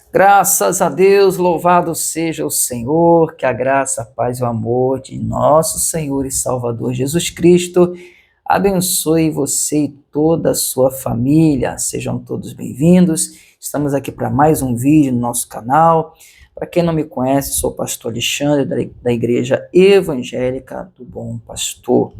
Graças a Deus, louvado seja o Senhor, que a graça, a paz e o amor de nosso Senhor e Salvador Jesus Cristo abençoe você e toda a sua família. Sejam todos bem-vindos. Estamos aqui para mais um vídeo no nosso canal. Para quem não me conhece, sou o pastor Alexandre, da Igreja Evangélica do Bom Pastor.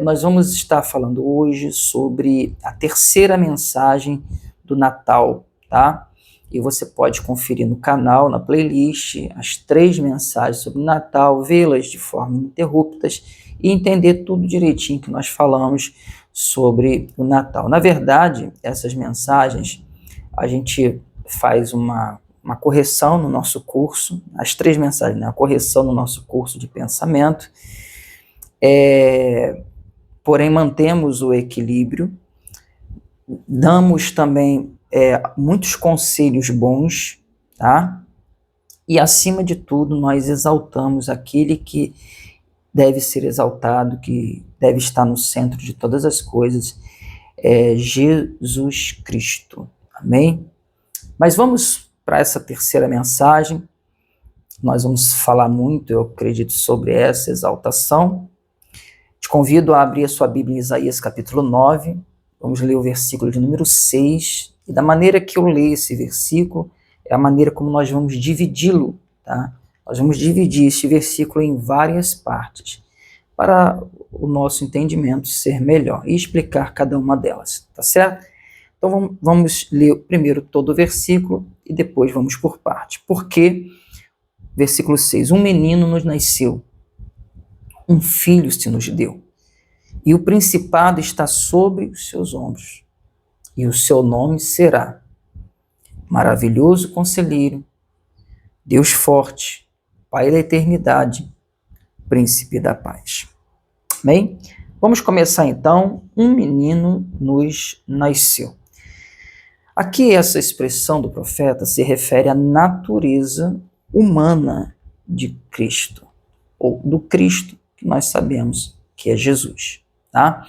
Nós vamos estar falando hoje sobre a terceira mensagem do Natal, tá? E você pode conferir no canal, na playlist, as 3 mensagens sobre o Natal, vê-las de forma ininterruptas e entender tudo direitinho que nós falamos sobre o Natal. Na verdade, essas mensagens, a gente faz uma correção no nosso curso, as 3 mensagens, né? A correção no nosso curso de pensamento, porém mantemos o equilíbrio, damos também muitos conselhos bons, tá? E acima de tudo nós exaltamos aquele que deve ser exaltado, que deve estar no centro de todas as coisas, Jesus Cristo, amém? Mas vamos para essa terceira mensagem. Nós vamos falar muito, eu acredito, sobre essa exaltação. Te convido a abrir a sua Bíblia em Isaías capítulo 9, vamos ler o versículo de número 6, e da maneira que eu leio esse versículo, é a maneira como nós vamos dividi-lo, tá? Nós vamos dividir esse versículo em várias partes, para o nosso entendimento ser melhor, e explicar cada uma delas, tá certo? Então vamos ler primeiro todo o versículo, e depois vamos por parte. Porque, versículo 6, um menino nos nasceu, um filho se nos deu, e o principado está sobre os seus ombros, e o seu nome será Maravilhoso Conselheiro, Deus Forte, Pai da Eternidade, Príncipe da Paz. Amém? Vamos começar então. Um menino nos nasceu. Aqui essa expressão do profeta se refere à natureza humana de Cristo, ou do Cristo que nós sabemos que é Jesus, tá?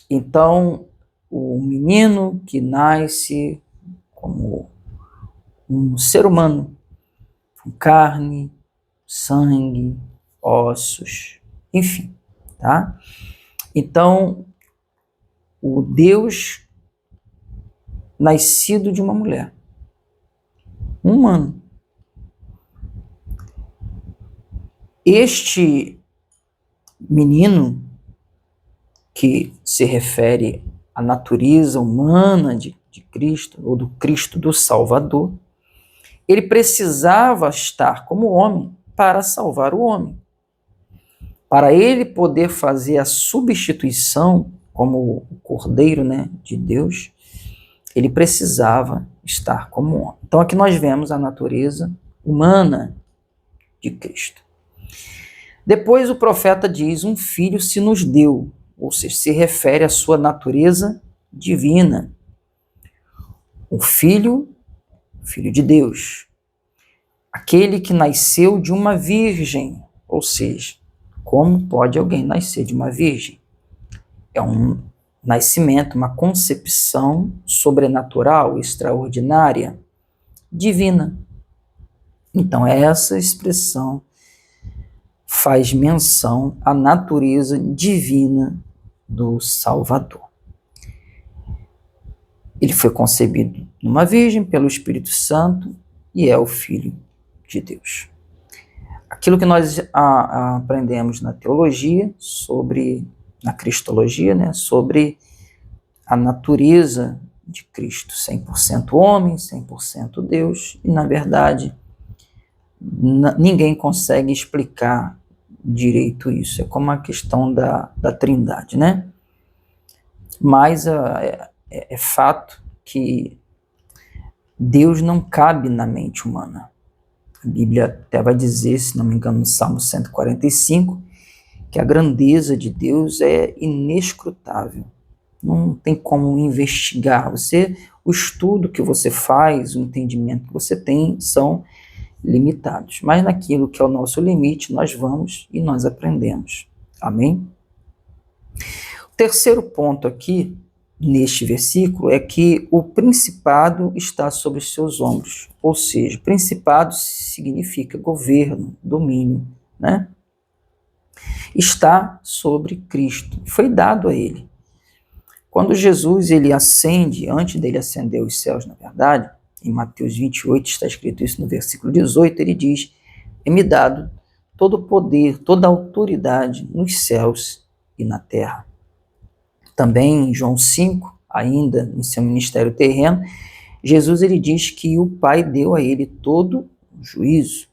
Então, o menino que nasce como um ser humano, com carne, sangue, ossos, enfim, tá? Então, o Deus nascido de uma mulher, um humano. Este menino, que se refere à natureza humana de Cristo, ou do Cristo do Salvador, ele precisava estar como homem para salvar o homem. Para ele poder fazer a substituição como o Cordeiro, né, de Deus, ele precisava estar como homem. Então aqui nós vemos a natureza humana de Cristo. Depois o profeta diz, um filho se nos deu, ou seja, se refere à sua natureza divina. O filho de Deus, aquele que nasceu de uma virgem, ou seja, como pode alguém nascer de uma virgem? É um nascimento, uma concepção sobrenatural, extraordinária, divina. Então essa expressão faz menção à natureza divina do Salvador. Ele foi concebido numa virgem pelo Espírito Santo e é o Filho de Deus. Aquilo que nós aprendemos na teologia, na cristologia, né, sobre a natureza de Cristo, 100% homem, 100% Deus, e na verdade ninguém consegue explicar direito isso, é como a questão da Trindade, né? Mas é fato que Deus não cabe na mente humana. A Bíblia até vai dizer, se não me engano, no Salmo 145, que a grandeza de Deus é inescrutável. Não tem como investigar. O estudo que você faz, o entendimento que você tem são limitados. Mas naquilo que é o nosso limite, nós vamos e nós aprendemos. Amém? O terceiro ponto aqui neste versículo é que o principado está sobre os seus ombros, ou seja, principado significa governo, domínio, né? Está sobre Cristo, foi dado a ele. Quando Jesus ele ascende, antes dele ascender aos céus, na verdade, em Mateus 28 está escrito isso no versículo 18, ele diz: é-me dado todo o poder, toda a autoridade nos céus e na terra. Também em João 5, ainda em seu ministério terreno, Jesus ele diz que o Pai deu a ele todo o juízo.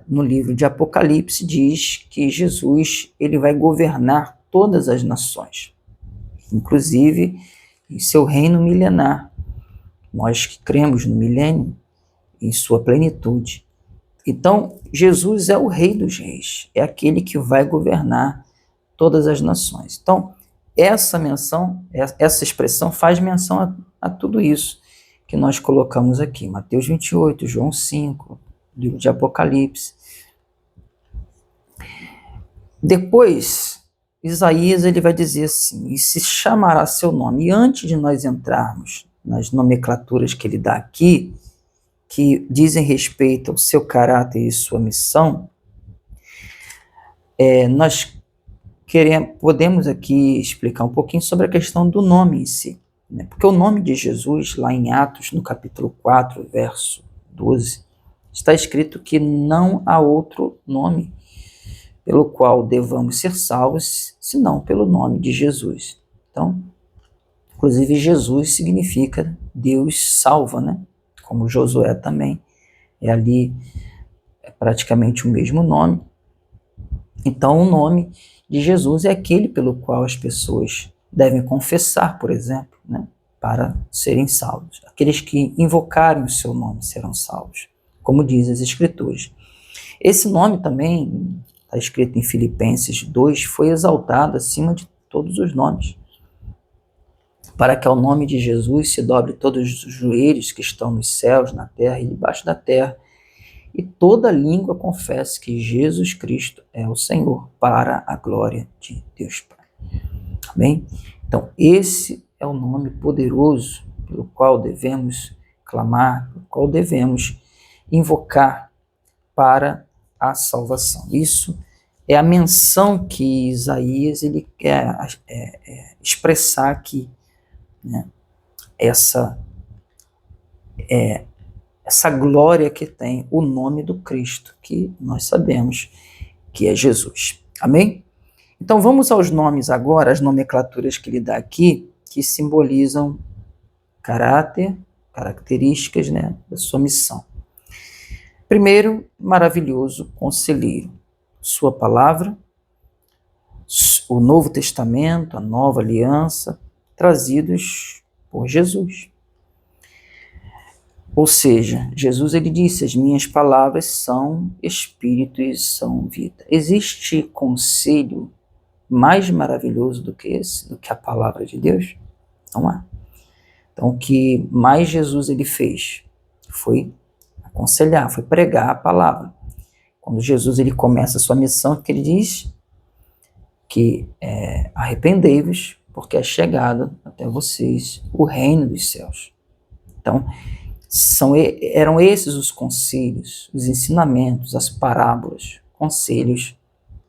No livro de Apocalipse diz que Jesus ele vai governar todas as nações, inclusive em seu reino milenar. Nós que cremos no milênio, em sua plenitude. Então, Jesus é o Rei dos Reis, é aquele que vai governar todas as nações. Então, essa menção, essa expressão faz menção a tudo isso que nós colocamos aqui. Mateus 28, João 5, livro de Apocalipse. Depois, Isaías ele vai dizer assim: e se chamará seu nome. E antes de nós entrarmos nas nomenclaturas que ele dá aqui, que dizem respeito ao seu caráter e sua missão, nós podemos aqui explicar um pouquinho sobre a questão do nome em si, né? Porque o nome de Jesus, lá em Atos, no capítulo 4, verso 12, está escrito que não há outro nome pelo qual devamos ser salvos, senão pelo nome de Jesus. Então, inclusive Jesus significa Deus salva, né? Como Josué também, ali é praticamente o mesmo nome. Então, o nome de Jesus é aquele pelo qual as pessoas devem confessar, por exemplo, né, para serem salvos. Aqueles que invocarem o seu nome serão salvos, como diz as Escrituras. Esse nome também, está escrito em Filipenses 2, foi exaltado acima de todos os nomes, para que ao nome de Jesus se dobre todos os joelhos que estão nos céus, na terra e debaixo da terra, e toda língua confesse que Jesus Cristo é o Senhor, para a glória de Deus Pai. Amém? Então, esse é o nome poderoso pelo qual devemos clamar, pelo qual devemos invocar para a salvação. Isso é a menção que Isaías ele quer expressar aqui, né? Essa glória que tem o nome do Cristo, que nós sabemos que é Jesus. Amém? Então vamos aos nomes agora, as nomenclaturas que ele dá aqui, que simbolizam características, né, da sua missão. Primeiro, maravilhoso conselheiro. Sua palavra, o Novo Testamento, a Nova Aliança, trazidos por Jesus. Ou seja, Jesus ele disse: as minhas palavras são espírito e são vida. Existe conselho mais maravilhoso do que esse, do que a palavra de Deus? Não há. Então, o que mais Jesus ele fez foi aconselhar, foi pregar a palavra. Quando Jesus ele começa a sua missão, que ele diz que arrependei-vos, porque é chegado até vocês o reino dos céus. Então, eram esses os conselhos, os ensinamentos, as parábolas, conselhos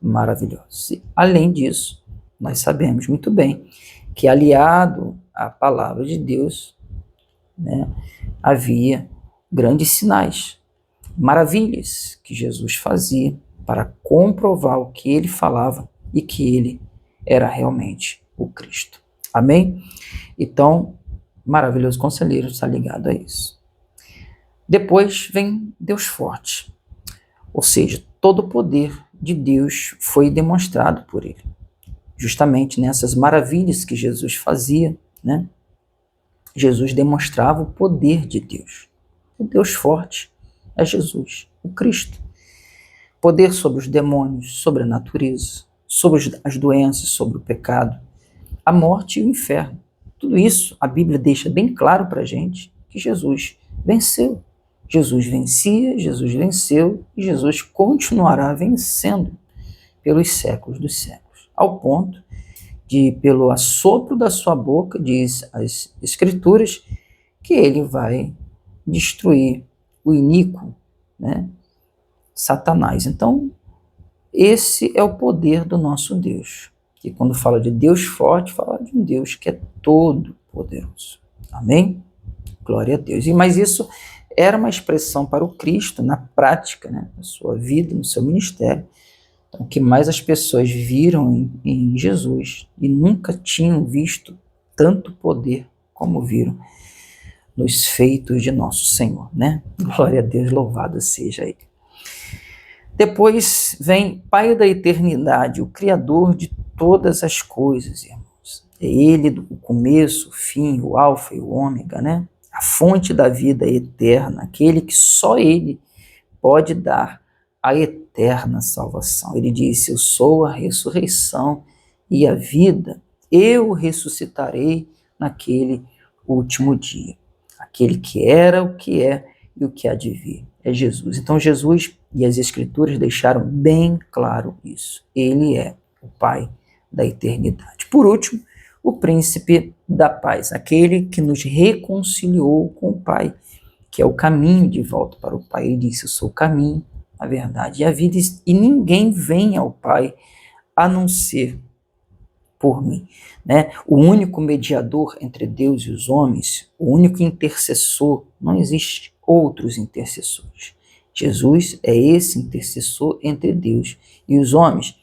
maravilhosos. E, além disso, nós sabemos muito bem que, aliado à palavra de Deus, né, havia grandes sinais, maravilhas que Jesus fazia para comprovar o que ele falava e que ele era realmente o Cristo. Amém? Então, maravilhoso conselheiro está ligado a isso. Depois vem Deus forte, ou seja, todo o poder de Deus foi demonstrado por ele. Justamente nessas maravilhas que Jesus fazia, né? Jesus demonstrava o poder de Deus. O Deus forte é Jesus, o Cristo. Poder sobre os demônios, sobre a natureza, sobre as doenças, sobre o pecado, a morte e o inferno. Tudo isso a Bíblia deixa bem claro para a gente que Jesus venceu. Jesus vencia, Jesus venceu e Jesus continuará vencendo pelos séculos dos séculos, ao ponto pelo assopro da sua boca, diz as Escrituras, que ele vai destruir o iníquo, né? Satanás. Então, esse é o poder do nosso Deus. E quando fala de Deus forte, fala de um Deus que é todo poderoso. Amém? Glória a Deus. Mas isso era uma expressão para o Cristo na prática, né? Na sua vida, no seu ministério. Então, o que mais as pessoas viram em Jesus e nunca tinham visto tanto poder como viram nos feitos de nosso Senhor, né? Glória a Deus, louvado seja Ele. Depois vem Pai da eternidade, o Criador de todas as coisas, irmãos. É Ele o começo, o fim, o alfa e o ômega, né? A fonte da vida eterna, aquele que só Ele pode dar a eterna salvação. Ele disse: eu sou a ressurreição e a vida, eu ressuscitarei naquele último dia. Aquele que era, o que é e o que há de vir. É Jesus. Então Jesus e as Escrituras deixaram bem claro isso. Ele é o Pai da eternidade. Por último, o príncipe da paz, aquele que nos reconciliou com o Pai, que é o caminho de volta para o Pai. Ele disse: eu sou o caminho, a verdade e a vida, e ninguém vem ao Pai a não ser por mim, né? O único mediador entre Deus e os homens, o único intercessor, não existe outros intercessores. Jesus é esse intercessor entre Deus e os homens,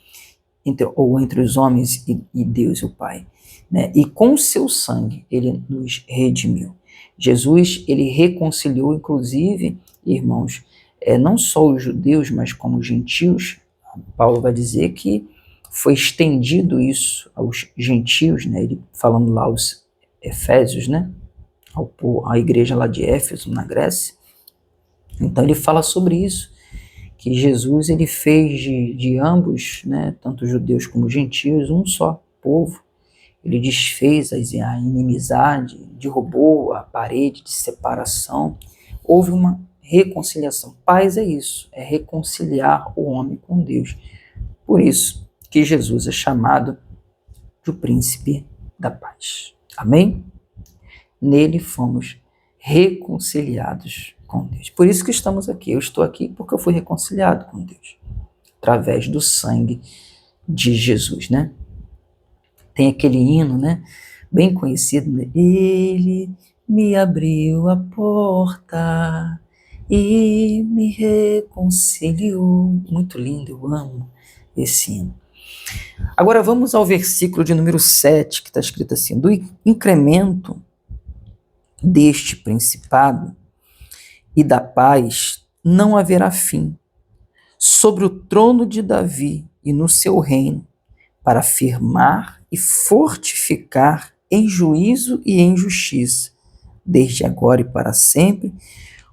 entre os homens e Deus, o Pai, né? E com o seu sangue ele nos redimiu. Jesus, ele reconciliou, inclusive, irmãos, não só os judeus, mas como os gentios. Paulo vai dizer que foi estendido isso aos gentios, né? Ele falando lá aos Efésios, né? A igreja lá de Éfeso, na Grécia. Então ele fala sobre isso, que Jesus ele fez de ambos, né? Tanto judeus como gentios, um só povo. Ele desfez a inimizade, derrubou a parede de separação. Houve uma reconciliação. Paz é isso, é reconciliar o homem com Deus. Por isso que Jesus é chamado de o príncipe da paz. Amém? Nele fomos reconciliados com Deus. Por isso que estamos aqui. Eu estou aqui porque eu fui reconciliado com Deus, através do sangue de Jesus, né? Tem aquele hino, né? Bem conhecido, né? Ele me abriu a porta e me reconciliou. Muito lindo, eu amo esse hino. Agora vamos ao versículo de número 7, que está escrito assim: do incremento deste principado e da paz não haverá fim sobre o trono de Davi e no seu reino, para firmar e fortificar em juízo e em justiça, desde agora e para sempre.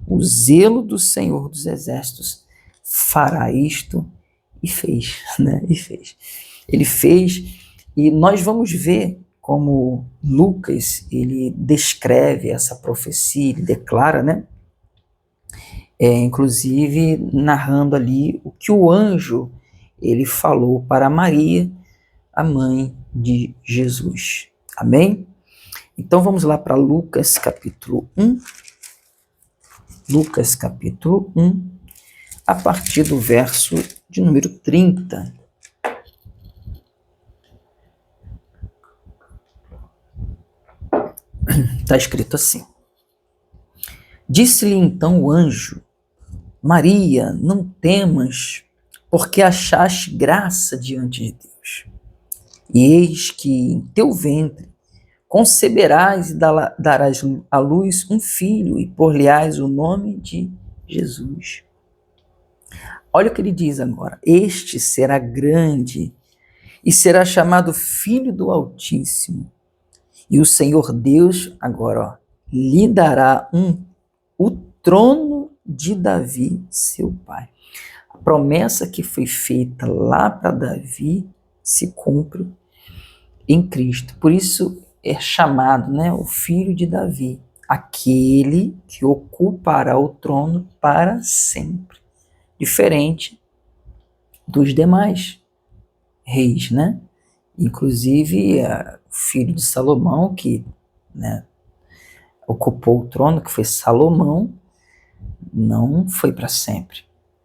O zelo do Senhor dos Exércitos fará isto, e fez, né? E fez. Ele fez, e nós vamos ver como Lucas, ele descreve essa profecia, ele declara, né? Inclusive narrando ali o que o anjo, ele falou para Maria, a mãe de Jesus. Amém? Então vamos lá para Lucas capítulo 1. Lucas capítulo 1, a partir do verso de número 30. Está escrito assim: disse-lhe então o anjo: Maria, não temas, porque achaste graça diante de Deus. E eis que em teu ventre conceberás e darás à luz um filho, e por-lhe-ás o nome de Jesus. Olha o que ele diz agora: este será grande e será chamado Filho do Altíssimo. E o Senhor Deus, agora, lhe dará o trono de Davi, seu pai. A promessa que foi feita lá para Davi se cumpre em Cristo. Por isso é chamado, né, o filho de Davi, aquele que ocupará o trono para sempre. Diferente dos demais reis, né? Inclusive, o filho de Salomão, que, né, ocupou o trono, que foi Salomão, não foi para sempre.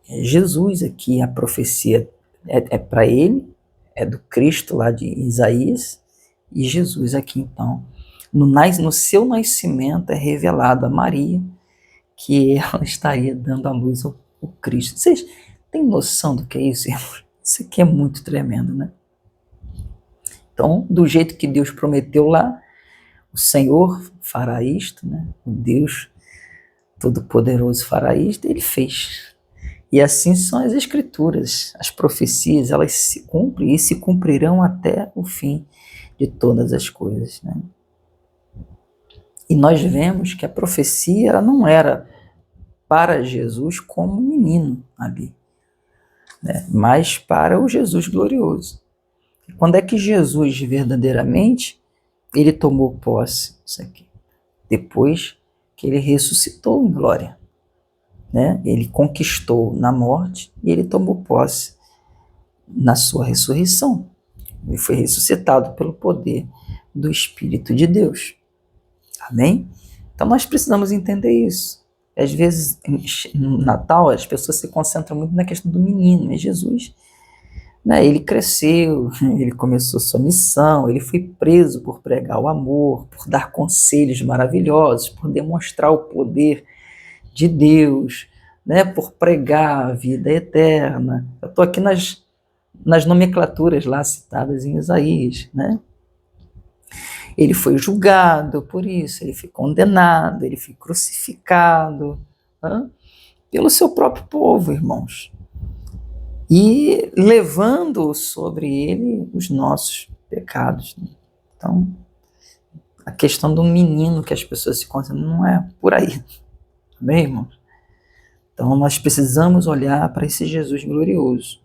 É Jesus aqui, a profecia é para ele, é do Cristo lá de Isaías, e Jesus aqui então, no seu nascimento é revelado a Maria que ela estaria dando à luz ao Cristo. Vocês têm noção do que é isso, irmãos? Isso aqui é muito tremendo, né? Então, do jeito que Deus prometeu lá, o Senhor fará isto, né? O Deus Todo-Poderoso fará isto, ele fez. E assim são as Escrituras, as profecias, elas se cumprem e se cumprirão até o fim de todas as coisas, né? E nós vemos que a profecia ela não era para Jesus como menino ali, né? Mas para o Jesus glorioso. E quando é que Jesus verdadeiramente ele tomou posse disso aqui? Depois que ele ressuscitou em glória, né? Ele conquistou na morte e ele tomou posse na sua ressurreição. Ele foi ressuscitado pelo poder do Espírito de Deus. Amém? Então nós precisamos entender isso. Às vezes, no Natal, as pessoas se concentram muito na questão do menino, mas Jesus, né, ele cresceu, ele começou sua missão, ele foi preso por pregar o amor, por dar conselhos maravilhosos, por demonstrar o poder de Deus, né, por pregar a vida eterna. Eu estou aqui nas nomenclaturas lá citadas em Isaías, né? Ele foi julgado por isso, ele foi condenado, ele foi crucificado, né, pelo seu próprio povo, irmãos. E levando sobre ele os nossos pecados. Né? Então, a questão do menino que as pessoas se concentram não é por aí. Amém, irmãos? Então, nós precisamos olhar para esse Jesus glorioso.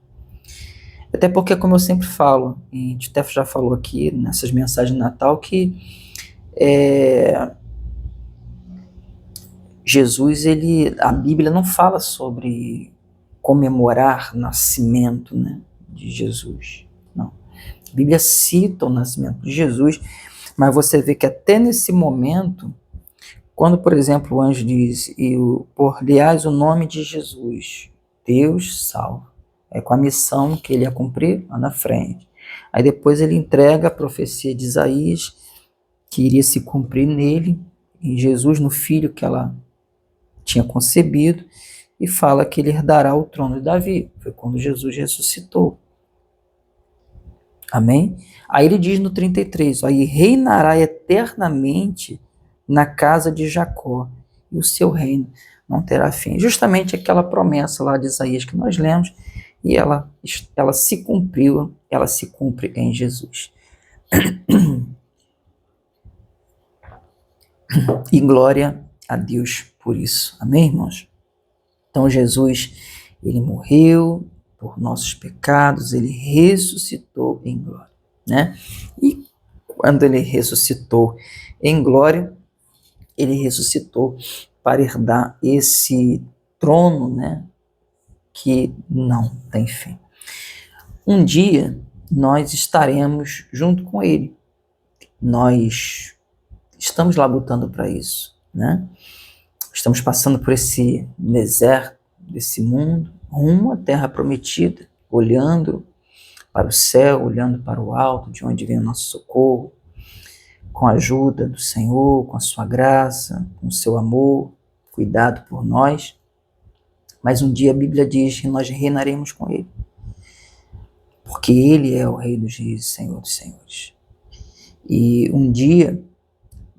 Até porque, como eu sempre falo, e o Steph já falou aqui nessas mensagens de Natal, que Jesus, a Bíblia não fala sobre comemorar o nascimento, né, de Jesus. Não. A Bíblia cita o nascimento de Jesus, mas você vê que até nesse momento, quando, por exemplo, o anjo diz, por-lhe-ás o nome de Jesus, Deus salva. É com a missão que ele ia cumprir lá na frente. Aí depois ele entrega a profecia de Isaías, que iria se cumprir nele, em Jesus, no filho que ela tinha concebido, e fala que ele herdará o trono de Davi. Foi quando Jesus ressuscitou. Amém? Aí ele diz no 33, aí reinará eternamente na casa de Jacó, e o seu reino não terá fim. Justamente aquela promessa lá de Isaías que nós lemos, e ela se cumpriu, ela se cumpre em Jesus. E glória a Deus por isso. Amém, irmãos? Então Jesus, ele morreu por nossos pecados, ele ressuscitou em glória, né? E quando ele ressuscitou em glória, ele ressuscitou para herdar esse trono, né, que não tem fim. Um dia nós estaremos junto com ele. Nós estamos lá lutando para isso, né? Estamos passando por esse deserto, desse mundo, rumo à terra prometida, olhando para o céu, olhando para o alto, de onde vem o nosso socorro, com a ajuda do Senhor, com a sua graça, com o seu amor, cuidado por nós. Mas um dia a Bíblia diz que nós reinaremos com ele, porque ele é o Rei dos Reis e Senhor dos Senhores. E um dia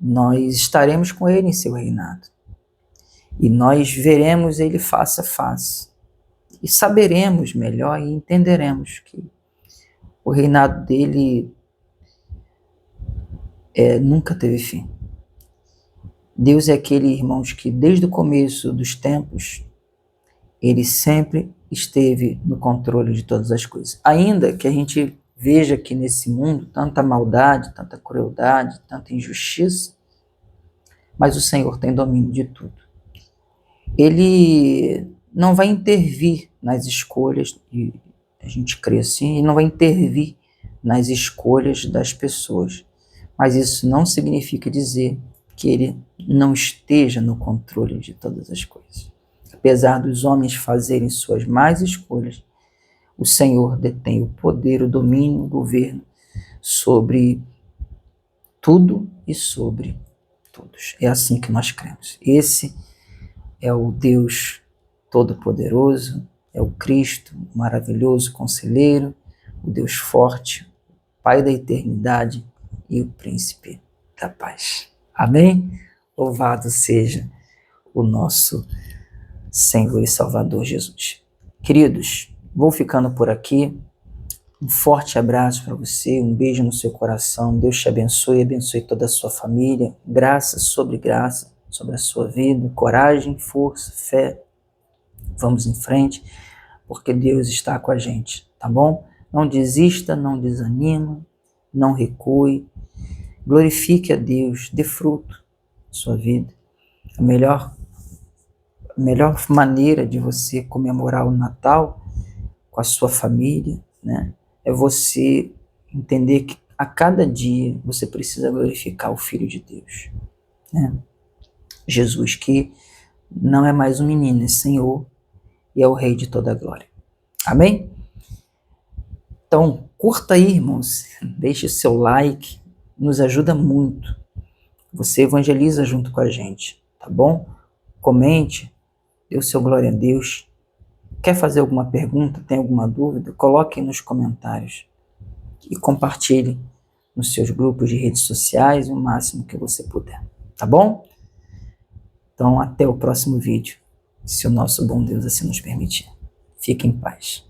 nós estaremos com ele em seu reinado. E nós veremos ele face a face. E saberemos melhor e entenderemos que o reinado dele nunca teve fim. Deus é aquele, irmãos, que desde o começo dos tempos, ele sempre esteve no controle de todas as coisas. Ainda que a gente veja que nesse mundo tanta maldade, tanta crueldade, tanta injustiça, mas o Senhor tem domínio de tudo. Ele não vai intervir nas escolhas, e a gente crê assim, ele não vai intervir nas escolhas das pessoas. Mas isso não significa dizer que ele não esteja no controle de todas as coisas. Apesar dos homens fazerem suas más escolhas, o Senhor detém o poder, o domínio, o governo sobre tudo e sobre todos. É assim que nós cremos. Esse é o Deus Todo-Poderoso, é o Cristo, o maravilhoso Conselheiro, o Deus forte, Pai da eternidade e o Príncipe da paz. Amém? Louvado seja o nosso Senhor e Salvador Jesus. Queridos, vou ficando por aqui. Um forte abraço para você, um beijo no seu coração. Deus te abençoe toda a sua família. Graça sobre a sua vida. Coragem, força, fé. Vamos em frente, porque Deus está com a gente, tá bom? Não desista, não desanima, não recue. Glorifique a Deus, dê fruto na sua vida. A melhor maneira de você comemorar o Natal com a sua família, né, é você entender que a cada dia você precisa glorificar o Filho de Deus, né? Jesus, que não é mais um menino, é Senhor e é o Rei de toda a glória. Amém? Então, curta aí, irmãos, deixe seu like, nos ajuda muito. Você evangeliza junto com a gente, tá bom? Comente, dê o seu glória a Deus. Quer fazer alguma pergunta, tem alguma dúvida? Coloque nos comentários e compartilhe nos seus grupos de redes sociais o máximo que você puder, tá bom? Então, até o próximo vídeo, se o nosso bom Deus assim nos permitir. Fique em paz.